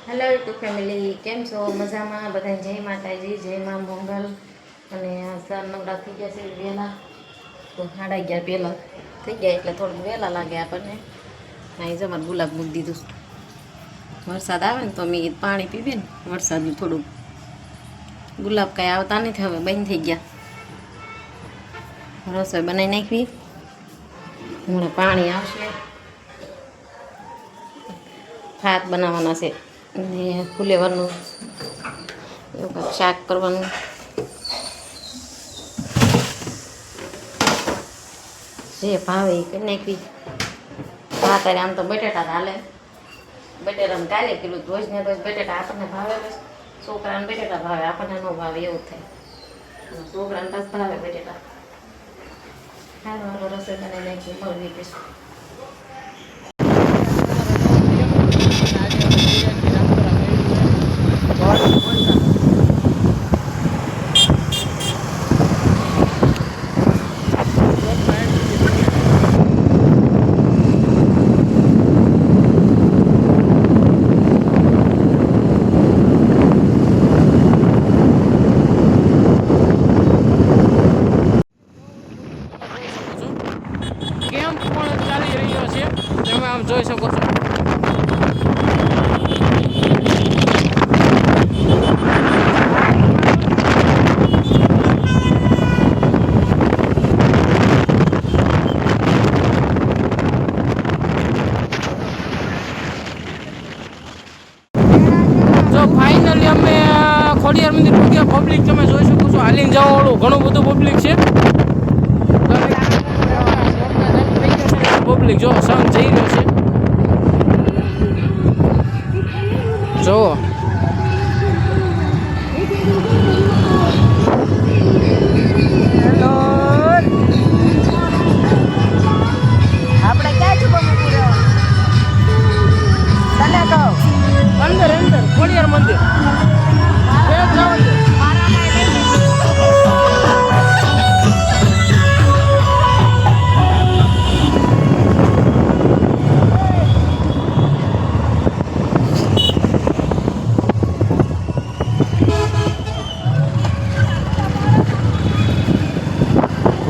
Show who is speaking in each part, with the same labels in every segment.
Speaker 1: Hello YouTube family, કેમ છો? મજામાં? બધા જય માતાજી, જય મા મંગલ. અને સર નવડા થઈ ગયા છે વહેલા, તો 11:30 પહેલાં થઈ ગયા એટલે થોડુંક વહેલા લાગે આપણને. અહીં જમાને ગુલાબ મૂકી દીધું. વરસાદ આવે ને તો મેં પાણી પીવે ને વરસાદનું થોડુંક. ગુલાબ કાંઈ આવતા નથી, હવે બંધ થઈ ગયા. રસોઈ બનાવી નાખવી, હમણાં પાણી આવશે. ભાત બનાવવાના છે ને ફુલેવરનું એવું કંઈક શાક કરવાનું. જે ભાવે એ કરી નાખવી. ભાત આમ તો બટેટા હાલે, બટેટાને કાલે કીધું રોજને રોજ બટેટા આપણને ભાવે, છોકરાને બટેટા ભાવે, આપણને ન ભાવે એવું થાય. છોકરાને પાસ ભાવે બટેટા. હાલો રસોઈ બનાવી નાખી, મળવી પીશું.
Speaker 2: જોઈ શકો છો. જો ફાઇનલી અમે ખોડિયાર મંદિર પૂગ્યા. પબ્લિક તમે જોઈ શકો છો, હાલીને જવાવાળું ઘણું બધું પબ્લિક છે. પબ્લિક જો સંગ જઈ રહ્યો છે, જો આપણે ક્યાં છું અંદર અંદર ખોડિયાર મંદિર.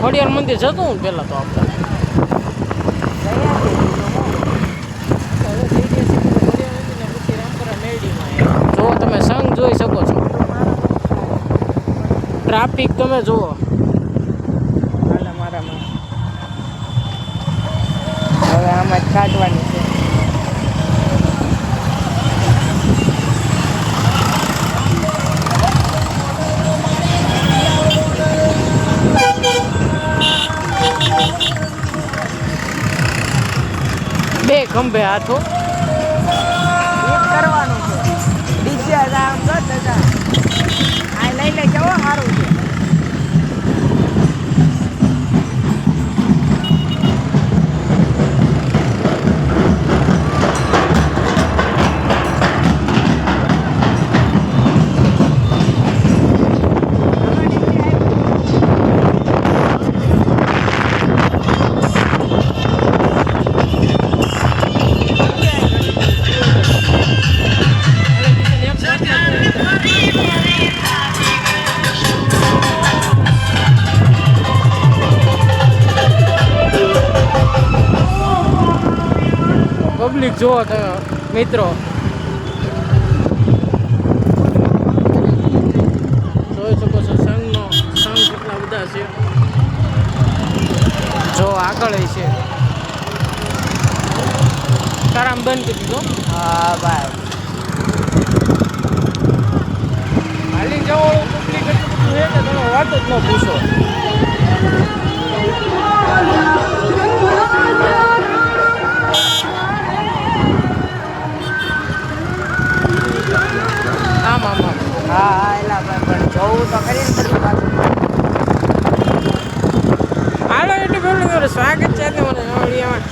Speaker 2: ખોડિયાર મંદિર જતું હું પેલા તો આપણે જો તમે સંઘ જોઈ શકો છો. ટ્રાફિક તમે જુઓ. મારામાં હવે આમાં જ કાઢવાની છે. બે ખંભે હાથો કરવાનું છે. ડીજે આમ કર દાદા, આ લઈ લઈ જવો સારું છે. પબ્લિક જુઓ તમે મિત્રો, જોઈ શકો છો સંઘ કેટલા બધા છે. જો આગળ છે તારામ બંધ કરી દીધો. હા ભાઈ, હાલી જવાળું પબ્લિક એટલું બધું છે કે તમે વાત જ ન પૂછો. આમ આમ આમ હા એલા ભાઈ, પણ જોવું તો કરી ને બધું પાછું. હાલો એટલું પેલું મારું સ્વાગત છે મને નવડિયામાં.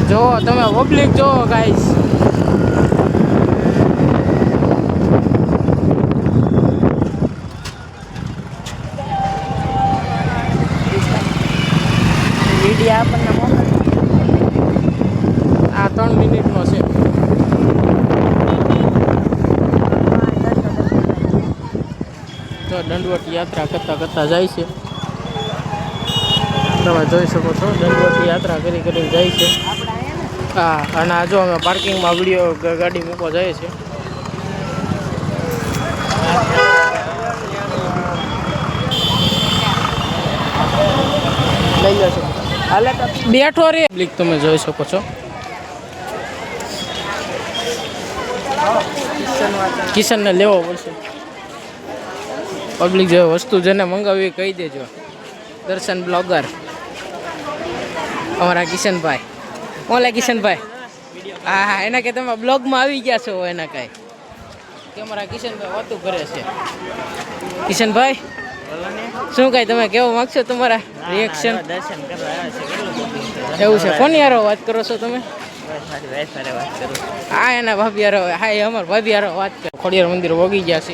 Speaker 2: જો તમે પબ્લિક જો ગાઈસ.
Speaker 3: વિડીયો આપણને મોકલ.
Speaker 2: આ 3 મિનિટનો છે. તો દંડવત યાત્રા કરતા જાય છે. તમે જોઈ શકો છો દંડવત યાત્રા કરીને જાય છે. હા, અને આ જો અમે પાર્કિંગમાં વિડીયો ગાડી મૂકવા જાય છે. લઈ જશો હાલે તો બેઠો રે પબ્લિક તમે જોઈ શકો છો. કિશનને લેવો પડશે. પબ્લિક જે વસ્તુ જેને મંગાવી કહી દેજો. દર્શન બ્લોગર અમારા કિશનભાઈ. ઓલા કિશનભાઈ, હા હા, એના કે તમે બ્લોગમાં આવી ગયા છો. એના કાંઈ કે અમારા કિશનભાઈ વાતું કરે છે. કિશનભાઈ શું કાંઈ તમે કેવું માગશો? તમારા રિએક્શન.
Speaker 3: દર્શન કરવા આવે છે.
Speaker 2: એવું છે. કોની યારો વાત કરો છો તમે?
Speaker 3: વાત કરું.
Speaker 2: હા, એના ભાભી યારો. હા, એ અમારા ભાભી યારો વાત કરો. ખોડિયાર મંદિર વગી ગયા છે.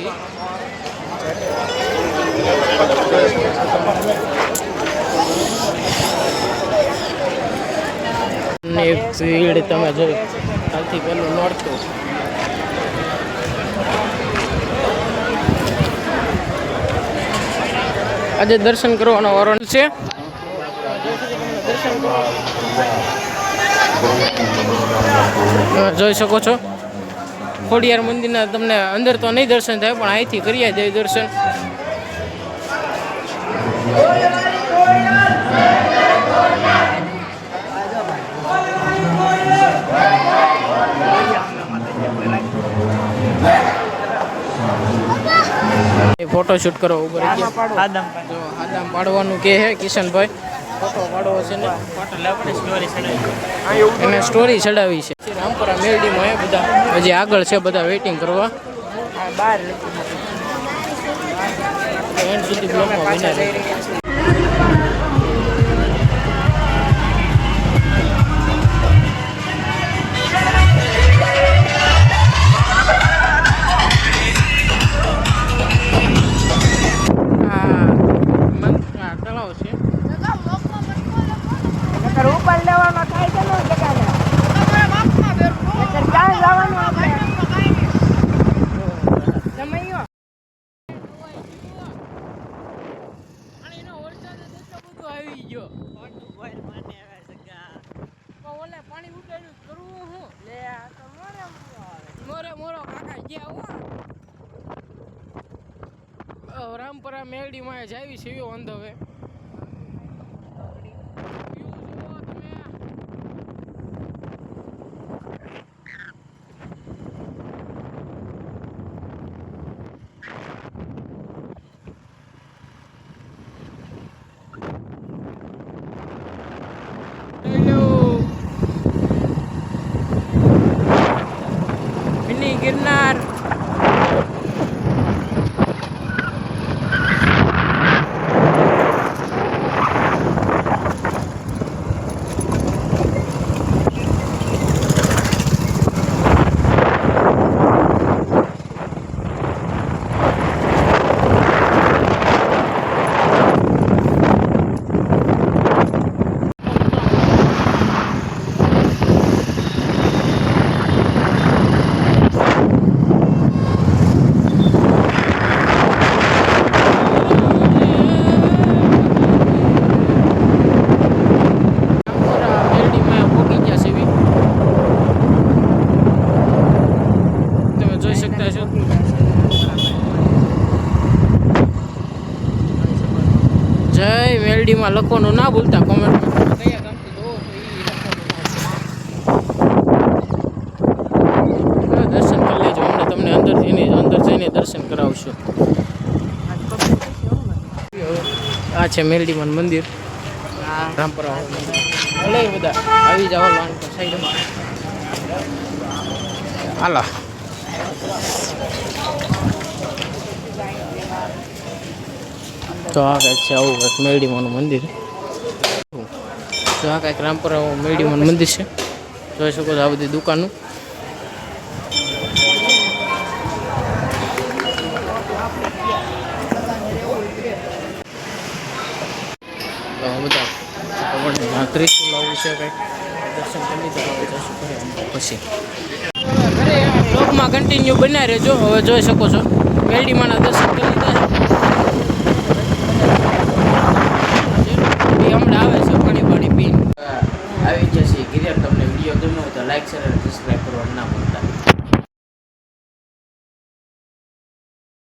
Speaker 2: ને ભીડ તમે જોઈ કાલથી પેલું નોરતું. આજે દર્શન કરવાનો વારો છે. જોઈ શકો છો ખોડિયાર મંદિરના તમને અંદર તો નહીં દર્શન થાય, પણ અહીંથી કરી દે દર્શન. ફોટો શૂટ કરો ઉપર
Speaker 3: આદમ
Speaker 2: આદામ પાડવાનું કે હે કિશનભાઈ. ફોટો પાડવો છે ને એને સ્ટોરી ચડાવી છે. રામપુરા મેરડીમાં બધા હજી આગળ છે, બધા વેઇટિંગ કરવા.
Speaker 3: બહાર
Speaker 2: એન્ડ સુધી બ્લોકમાં બન્યા રહે.
Speaker 3: ઉપર લેવાનો થાય છે ને જગાને. ક્યાં જવાનું આપણે? સમયો
Speaker 2: આવી ગયો.
Speaker 3: ઓલે પાણી ઉડાડ્યું કરવું હું લે આ તો મોરે
Speaker 2: મોરો કાકા ગયા હો. રામપરા મેરડીમાં જાવી છે એવો અંધ હવે. મિની ગિરનાર. જય મેલડીમાં લખવાનું ના ભૂલતા કોમેન્ટમાં. કયા ગામથી જોવો છો એ દર્શન કરી લેજો. અમને તમને અંદર જઈને દર્શન કરાવશું. આ છે મેલડીમાં મંદિર. રામપરા ભલે બધા આવી જાવ સાઈડમાં. હાલો તો આ કંઈક છે આવું કંઈક મેરડીમાનું મંદિર. તો આ કંઈક રામપુરા મેરડીમાનું મંદિર છે. જોઈ શકો છો આ બધી દુકાનો. બધા આપણને ત્રિશુલ આવું છે કંઈક દર્શન કરી લીધા હવે જશું ઘરે પછી બ્લોગમાં કન્ટિન્યુ બન્યા રહેજો. હવે જોઈ શકો છો મેલડીમાના દર્શન કરી લીધા છે. હમણાં આવે છે પાણી પીને આવી જશે. ગિરિયર તમને વિડીયો ગમ્યો હોય તો લાઈક શેર અને સબસ્ક્રાઈબ કરવાનું ના ભૂલતા.